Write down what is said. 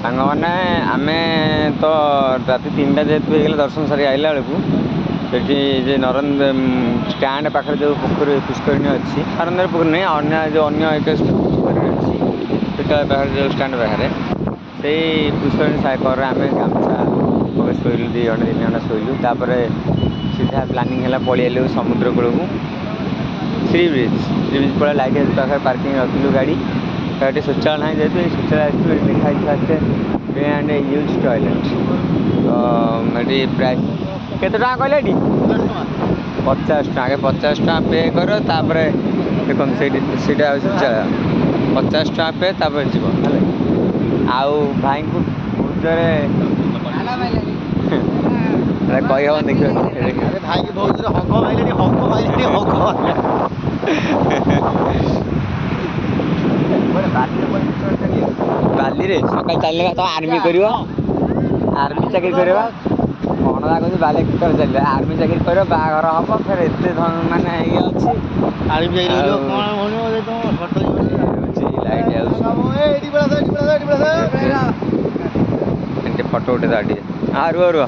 ସାଙ୍ଗମାନେ ଆମେ ତ ରାତି 3ଟା ଯେହେତୁ ହେଇଗଲା ଦର୍ଶନ ସାରି ଆଇଲା ବେଳକୁ ସେଠି ଯେ ନରେନ୍ଦ୍ର ଷ୍ଟାଣ୍ଡ ପାଖରେ ଯେଉଁ ପୋଖରୀ ପୁଷ୍କରିଣୀ ଅଛି ନରେନ୍ଦ୍ର ପୋଖରୀ ନାହିଁ ଅନ୍ୟ ଏକ ପୁଷ୍କରିଣୀ ଅଛି ବିଦ୍ୟାଳୟ ପାଖରେ ଯେଉଁ ଷ୍ଟାଣ୍ଡ ପାଖରେ ସେଇ ପୁଷ୍କରିଣୀ କରରେ ଆମେ ଗାମୁଛା ଶୋଇଲୁ 2 ଘଣ୍ଟା 3 ଘଣ୍ଟା ଶୋଇଲୁ। ତାପରେ ସିଧା ପ୍ଲାନିଂ ହେଲା ପଳେଇଲୁ ସମୁଦ୍ର କୂଳକୁ ସି ବ୍ରିଜ୍ ପଳେଇ ଲାଇଟ୍ ହାଉସ୍ ପାଖରେ ପାର୍କିଂ ରଖିଲୁ ଗାଡ଼ି ଏଠି ଶୌଚାଳୟ ନାହିଁ ଯେହେତୁ ଏଇ ଶୌଚାଳୟ ଆସିଲୁ ଏଠି ଲେଖା ହେଇଥିଲା ପେ ଆଣ୍ଡ ୟୁଜ୍ ଟଏଲେଟ୍ ତ ଏଠି ପ୍ରାଇସ୍ କେତେ ଟଙ୍କା କହିଲେ ଏଠି 50 ଟଙ୍କା ଆଗେ 50 ଟଙ୍କା ପେ କର ତାପରେ ଦେଖନ୍ତୁ ସେଇଟା ହେଉଛି ଶୌଚାଳୟ 50 ଟଙ୍କା ପେ ତାପରେ ଯିବ ହେଲା। ଆଉ ଭାଇଙ୍କୁ ବହୁତ ଜୋରେ କହିହେବନି ଦେଖିବ ଭାଇକି ବହୁତ ଜୋରେ ହକ ମାଇଲେଣି ବାଲିରେ ସକାଳେ ଚାଲିଲେ ତ ଆର୍ମି କରିବ ଆର୍ମି ଚାକିରି କରିବ କ'ଣ କହୁଛି ବାଲି କ୍ଷେତରେ ଚାଲିବ ଆର୍ମି ଚାକିରି କରିବ ବାହାଘର ହେବ ଫେର ଏତେ ମାନେ ଇଏ ଅଛି ଲାଇଟ୍ ହାଉସ୍ ଏଠି ଫଟୋ ଉଠେଇଦେବା ଟିକେ ରୁହ